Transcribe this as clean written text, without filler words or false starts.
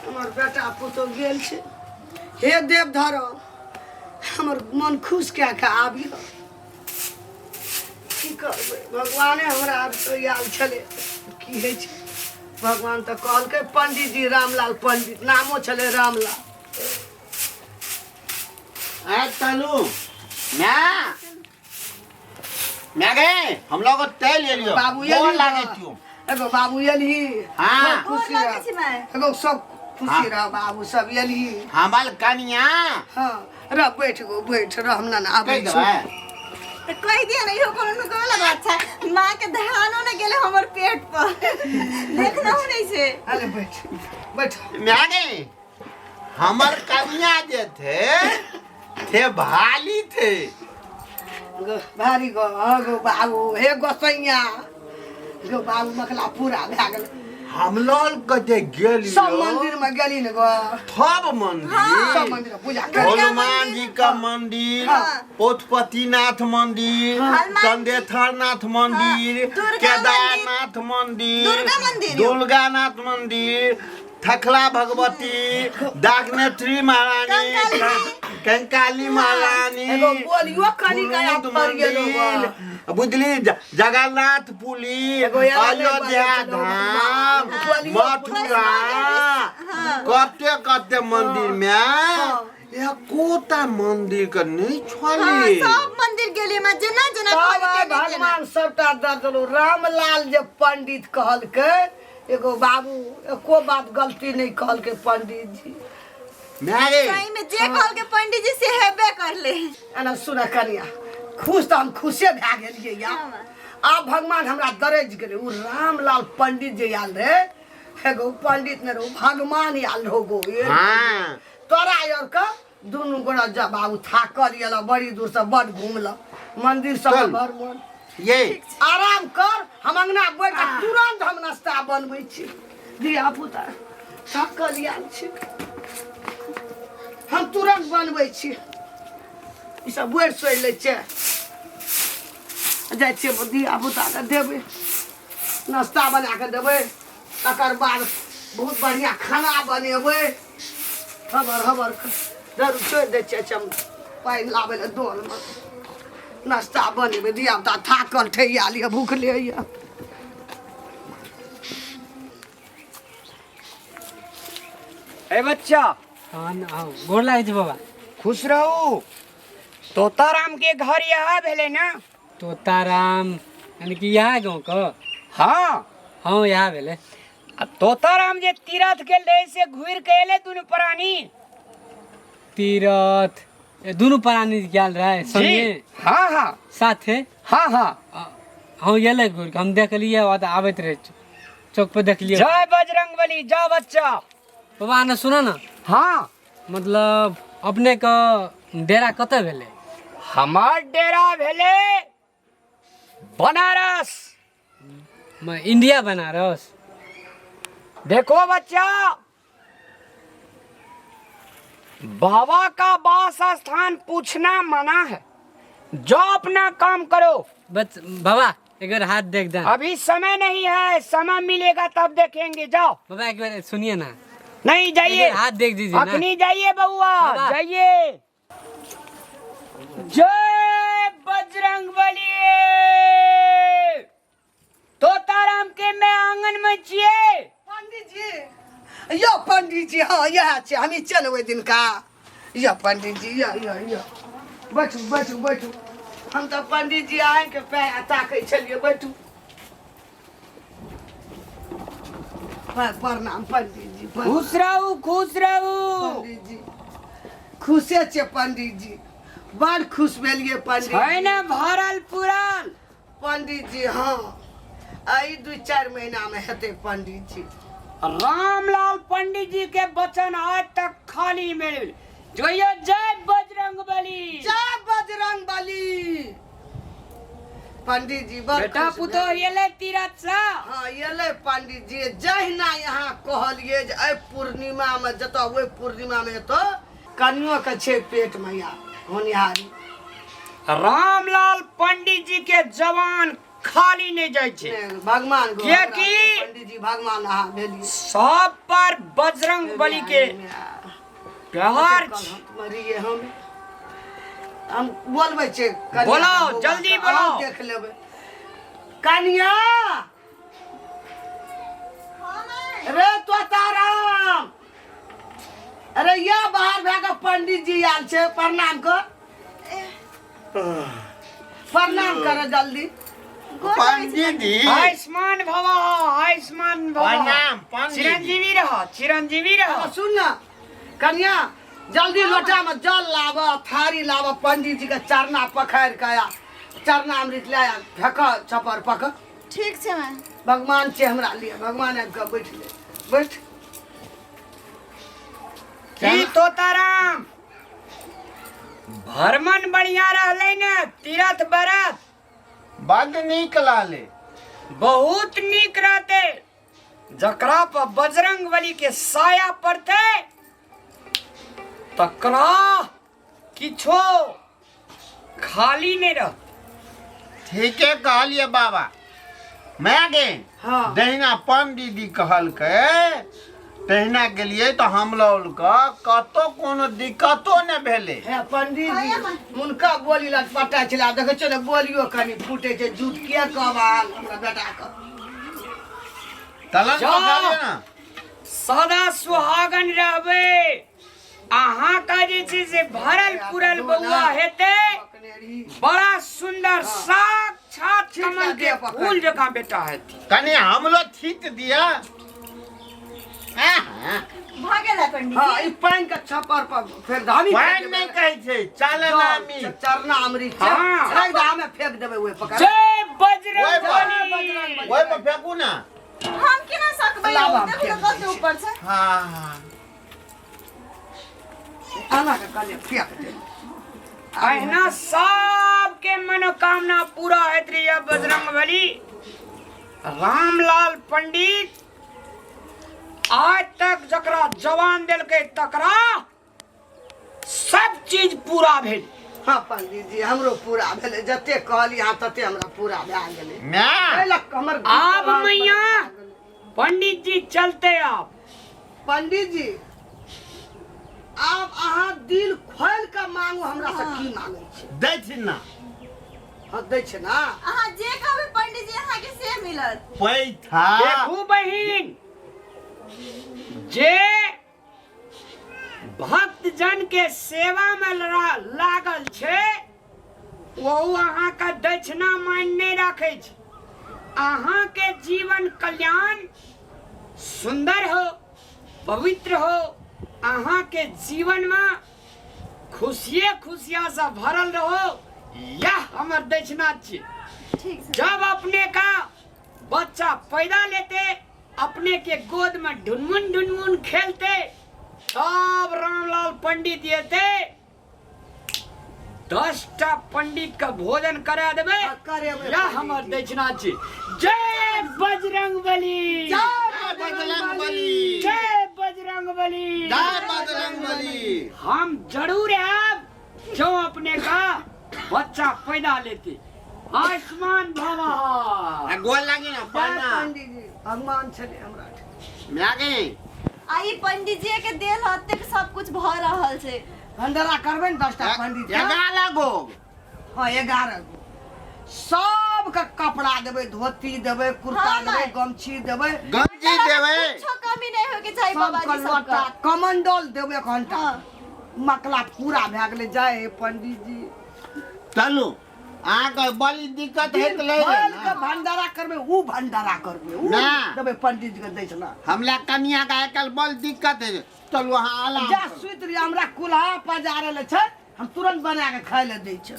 हमर बेटा पुतो गेल छे। हे देव धरो हमर मन खुश क्या के आबियो। की करबै भगवाने हमरा आब तो आयल छले की है छे। भगवान तो कहलकै पंडित जी रामलाल पंडित नामो छले रामलाल। तनु मैं गए हम लोग तय ले लियो बाबू ये लागे क्यों एगो बाबू एलही। हाँ खुशी रह एगो सब खुशी रह बाबू सब एलही। हमार कनिया हाँ रह बैठ गो बैठ रह हम ना आबै कह छी। तो कह दिया नहीं हो कोनो को लगा अच्छा मां के ध्यानो न गेले हमर पेट पर देखना हो नहीं से। अरे बैठ बैठ मैं गए हमार कनिया जे थे भाली थे भारी गो बाबू हे गोसैया गो बाबू मखला पूरा भए गेलै। हम लोग कते गेली सब मंदिर में गेली न गो सब मंदिर सब मंदिर में पूजा कर। हनुमान जी का मंदिर पशुपतिनाथ मंदिर चंदेश्वरनाथ मंदिर केदारनाथ मंदिर दुर्गानाथ मंदिर थकला भगवती दाग्नेत्री महारानी कंकाली महारानी एगो बोलियो कनी गया पर गेलो बुझली जगन्नाथ पुरी अयोध्या धाम मथुरा कते कते मंदिर में कोटा मंदिर का नहीं छोड़ी सब मंदिर गेली में जना जना भगवान सबटा दलो रामलाल जे पंडित कहलकै एगो बाबू एको बात गलती नहीं कहलकै पंडित जी। सही में जे कहल के पंडित जी से हेबे करले। एना सुन कनिया खुश तो हम खुशे भए गेलियै या। अब भगवान हमरा दरज गेलै उ रामलाल पंडित जे आयल रहे एगो पंडित ने रहो भगवान आयल रहो गो। हां तोरा यार का दुनु गोड़ा जा बाबू थाकल गेला बड़ी दूर से बड घूमल मंदिर सब घर मन ये आराम कर हम अंगना बैठ के तुरंत हम नाश्ता बनबै छी। धिया पुता थाकल आयल छी हम तुरंत बनबै छी। ई सब बैठ सोइ लै छै जाइ छियै धिया पुता के देबै नाश्ता बना के देबै तकर बाद बहुत बढ़िया खाना बनेबै हबर हबर जरूर छोड़ि दै छियै हम पानि लाबै लए डोल में नाश्ता बनेबै धिया पुता थाकल ठैया लिया भूखले यऽ। ए बच्चा हाँ गोर लागै छै बाबा। खुश रहू। तोताराम के घर यहाँ भेले ना? तोताराम यानी कि यहाँ गाँव का? हाँ हाँ यहाँ भेले। आ तोताराम जे तीरथ गेल रहे से घूर के एले दुनु प्राणी तीरथ दोनों प्राणी गेल रहे संगे हाँ हाँ साथे हाँ हाँ हाँ एले घूर के हम देखलिए आबैत रहे चौक पे देखलिए। जय बजरंगबली जाओ बच्चा। बाबा ने सुना ना हाँ मतलब अपने का डेरा कते भेले? हमार डेरा भेले बनारस। मैं इंडिया बनारस। देखो बच्चा बाबा का वास स्थान पूछना मना है। जाओ अपना काम करो। बस बाबा एक बार हाथ देख दे। अभी समय नहीं है समय मिलेगा तब देखेंगे जाओ। बाबा एक बार सुनिए ना। नहीं जाइए हाथ देख दीजिए ना। अपनी जाइए बउआ जाइए। जय बजरंगबली। तोताराम के मैं आंगन में छिए। पंडित जी यो पंडित जी हाँ यह छे हमी चलबै दिन का यो पंडित जी यो बैठू बैठू बैठू हम तो पंडित जी आए के पैर ताकै छलिए बैठू। प्रणाम पंडित जी खुश रहू खुश रहू। पंडित जी खुशे छे पंडित जी बड़ खुश भेलिए पंडित है ना भरल पुरल। पंडित जी हाँ आई 2-4 महीना में हेते पंडित जी। रामलाल पंडित जी के वचन आज तक खाली मिले जो ये जय बजरंगबली। जय बजरंगबली। पंडित जी बेटा पुतो येले तीरथ सा। हाँ येले पंडित जी जहिना यहाँ कहलिए जे ए पूर्णिमा में जतो ओइ पूर्णिमा में तो कनियो के छे पेट में या होनिहारी। रामलाल पंडित जी के जवान खाली नहीं जाए छे। भगवान गो किया कि पंडित जी भगवान अहाँ भेलिए सब पर बजरंग बली के प्यार छे। मरिए हम बोलबै छे बोलाओ, जल्दी बोलाओ। देख लेबै कनिया रे तोताराम अरे या बाहर भागा पंडित जी आल छे प्रणाम कर प्रणाम कर जल्दी पंडित जी आयुष्मान भवा आयुष्मान भवा प्रणाम पंडित जी। चिरंजीवी रहो चिरंजीवी रहो। सुन ना कन्या जल्दी लोटा में जल लाव थारी लाव पंडित जी के चरना पखार के आया चरना अमृत लाया फेंक छपर पक ठीक छे मैं भगवान छे हमरा लिए भगवान आबि के बैठ ले बैठ की तोताराम भरमन बढ़िया रहले ने तीरथ बरत बड नीक लाले बहुत नीक रहते जकरा पर बजरंग बली के साया पड़ते तकरा किछो खाली नहीं रह। ठीके कहलिए बाबा मैं गे हाँ दहिना पंडित जी कहल के तहिना गेलिए तो हम लोग का कतो कोनो दिक्कतो न भेले। हे पंडित जी उनका बोली लट पटा चला देखे छो ने बोलियो कनी फूटे छे झूठ किया कहबाल हमरा बेटा का तलन जा। पकड़िए ना सदा सुहागन रहबे अहाँ का जे छै से भरल पुरल बउआ हेते बड़ा सुंदर साक्षात कमल के फूल जका बेटा हेती। कनी हम लोग छीट दिया भागेला पंडित हां जी ई पानी के छपर पर फेर धामी पाइन नहीं कहै छै चालनामी चरना अमृत छे हाँ। रख दा हमें फेंक देबे ओए पकड़ जय बजरंग ओए बली। ओए पे फेंकू ना। हम केना सकबै लाभ हम देखो फेंक कते ऊपर छे हाँ आना के कने फेंक दे अहिना सबके मनोकामना पूरा होइत रहिए बजरंग बली। रामलाल पंडित आज तक जकरा जवान दिलके तकरा सब चीज पूरा भेल। हां पंडित जी हमरो पूरा भेले जते कहली हां तते हमरा पूरा भए गेले मैं लक हमर आब मैया पंडित जी चलते आप। पंडित जी आब अहाँ दिल खोल के मांगू हमरा से की मांगै छी दै छी ना हां दै छै ना अहाँ जे कहबै पंडित जी अहाँ के से मिलत पैठा देखू बहिन जे भक्त जन के सेवा में लागल छे वो अहाँ का दक्षिणा मायने रखे छे। अहाँ के जीवन कल्याण सुंदर हो पवित्र हो अहाँ के जीवन में खुशिये खुशिया से भरल रहो यह हमर दक्षिणा छे। ठीक छे जब अपने का बच्चा पैदा लेते अपने के गोद में ढुनमुन ढुनमुन खेलते तब रामलाल पंडित ये थे 10टा पंडित का भोजन करा देवे करेबे या हमर दक्षिणा छे। जय बजरंग बली जय बजरंग बली जय बजरंग बली जय बजरंग बली। हम जरूर आब जो अपने का बच्चा पैदा लेते आयुष्मान भवा। गोल लागी ना पाना पंडित जी भगवान छले हमरा मैं गे आई पंडित जी के देल हते के सब कुछ भ रहल छे भंडारा करबे न 10टा पंडित के 11 गो हां 11 गो सब का कपड़ा देबे धोती देबे कुर्ता हाँ, देबे माय। गमछी देबे गंजी देवे कुछ कमी नहीं होके चाहिए सब बाबा का जी लोटा सबका कमंडल देबे घंटा हाँ। मकला पूरा भए गेले जय हे पंडित जी चलू अहाँ के बड़ी दिक्कत है तो ले भल ना के भंडारा करबे ऊ भंडारा करबे ऊ ना। देबे पंडित जी के दै छना हमला कन्या का एकल बल दिक्कत है चलू वहाँ आला जा सुत रे हमरा कुल्हा पजारे ले छै हम तुरंत बना के खाय ले दै छै